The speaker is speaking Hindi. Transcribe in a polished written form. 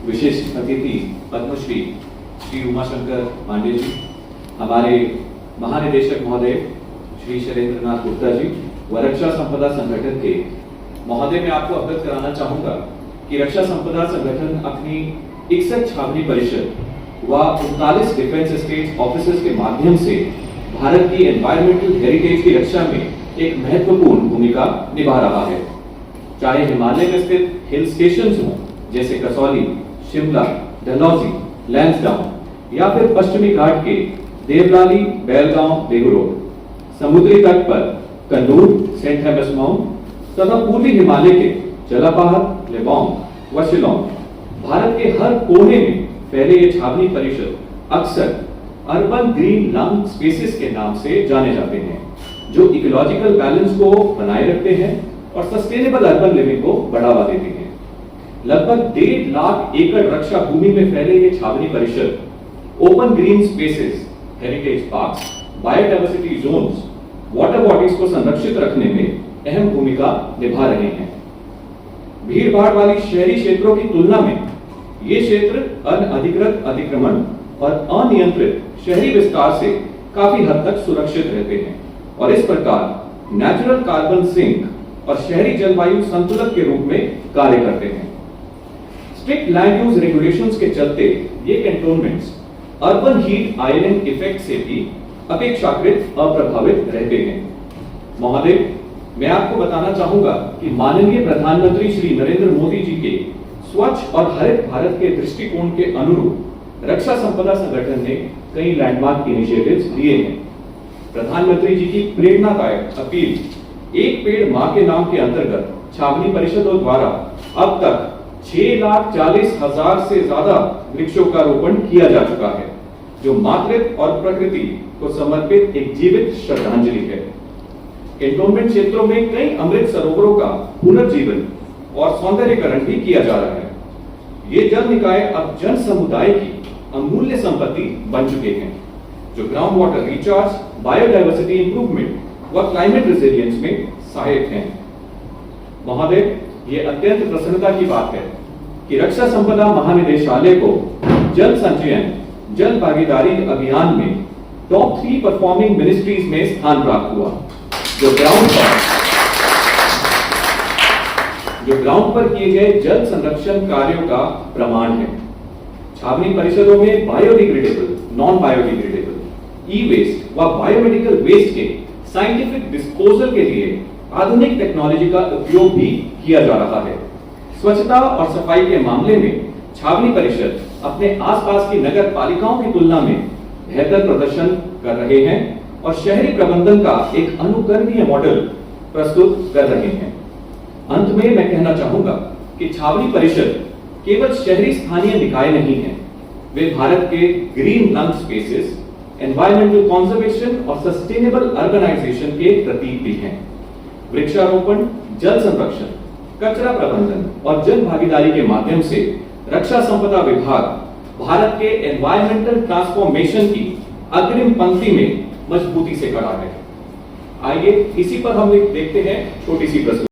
विशिष्ट अतिथि पद्मश्री श्री उमाशंकर पांडे जी, हमारे महानिदेशक महोदय श्री शैलेंद्रनाथ गुप्ता जी व रक्षा संपदा संगठन के महोदय, मैं आपको अवगत कराना चाहूंगा कि रक्षा संपदा संगठन अपनी 61 छावनी परिषद व 39 डिफेंस एस्टेट ऑफिसर्स के माध्यम से भारत की एनवायरमेंटल हेरिटेज की रक्षा में एक महत्वपूर्ण भूमिका निभा रहा है। चाहे हिमालय में स्थित हिल स्टेशंस हों जैसे कसौली, शिमला, डलहौजी, लैंसडाउन या फिर पश्चिमी घाट के देवलाली, बेलगांव, बेगुरोड, समुद्री तट पर कन्नूर, सेंट हेलेस माउंट तथा पूर्वी हिमालय के जलापहाड़, लेबोंग व शिलोंग, भारत के हर कोने में फैले ये छावनी परिषद अक्सर अर्बन ग्रीन लंग स्पेसेस के नाम से जाने जाते हैं, जो इकोलॉजिकल बैलेंस को बनाए रखते हैं और सस्टेनेबल अर्बन लिविंग को बढ़ावा देते हैं। लगभग 1.5 लाख एकड़ रक्षा भूमि में फैले ये छावनी परिषद open green spaces, heritage parks, biodiversity zones, water bodies को संरक्षित रखने में अहम भूमिका निभा रहे हैं। भीड़ भाड़ वाली शहरी क्षेत्रों की तुलना में ये क्षेत्र अनअधिकृत अतिक्रमण और अनियंत्रित शहरी विस्तार से काफी हद तक सुरक्षित रहते हैं और इस प्रकार नेचुरल कार्बन सिंक और शहरी जलवायु संतुलक के रूप में कार्य करते हैं। स्ट्रिक्ट लैंड यूज रेगुलेशंस के चलते ये cantonments urban heat island effect से भी अपेक्षाकृत अप्रभावित रहते हैं। महोदय, मैं आपको बताना चाहूंगा कि माननीय प्रधानमंत्री श्री नरेंद्र मोदी जी के स्वच्छ और हरित भारत के दृष्टिकोण के अनुरूप रक्षा संपदा संगठन ने कई लैंडमार्क इनिशिएटिव्स लिए हैं। प्रधानमंत्री जी की प्रेरणादायक अपील एक पेड़ मां के नाम के अंतर्गत छावनी परिषदों द्वारा अब तक 6,40,000 से ज्यादा वृक्षों का रोपण किया जा चुका है, जो मातृत्व और प्रकृति को समर्पित एक जीवित श्रद्धांजलि है। कैंटोनमेंट क्षेत्रों में कई अमृत सरोवरों का पुनर्जीवन और सौंदर्यीकरण भी किया जा रहा है। ये जल निकाय अब जन समुदाय की अमूल्य संपत्ति बन चुके हैं, जो ground water recharge, biodiversity improvement व क्लाइमेट रेजिलियंस में सहायक हैं। महोदय, ये अत्यंत प्रसन्नता की बात है कि रक्षा संपदा महानिदेशालय को जल संचयन, जल भागीदारी अभियान में टॉप 3 परफॉर्मिंग मिनिस्ट्रीज में स्थान प्राप्त हुआ, जो ग्राउंड पर किए गए जल संरक्षण कार्यों का प्रमाण है। छावनी परिषदों में बायोडिग्रेडेबल, नॉन बायोडिग्रेडेबल, ई वेस्ट व बायोमेडिकल वेस्ट के साइंटिफिक डिस्पोजल के लिए आधुनिक टेक्नोलॉजी का उपयोग भी किया जा रहा है। स्वच्छता और सफाई के मामले में छावनी परिषद अपने आसपास की नगर पालिकाओं की तुलना में बेहतर प्रदर्शन कर रहे हैं और शहरी प्रबंधन का एक अनुकरणीय मॉडल प्रस्तुत कर रहे हैं। अंत में मैं कहना चाहूंगा कि छावनी परिषद केवल शहरी स्थानीय निकाय नहीं है, वे भारत के green lung spaces, environmental conservation और सस्टेनेबल अर्बनाइजेशन के प्रतीक भी हैं। वृक्षारोपण, जल संरक्षण, कचरा प्रबंधन और जन भागीदारी के माध्यम से रक्षा संपदा विभाग भारत के एनवायरमेंटल ट्रांसफॉर्मेशन की अग्रिम पंक्ति में मजबूती से खड़ा है। आइए इसी पर हम देखते हैं छोटी सी प्रस्तुति।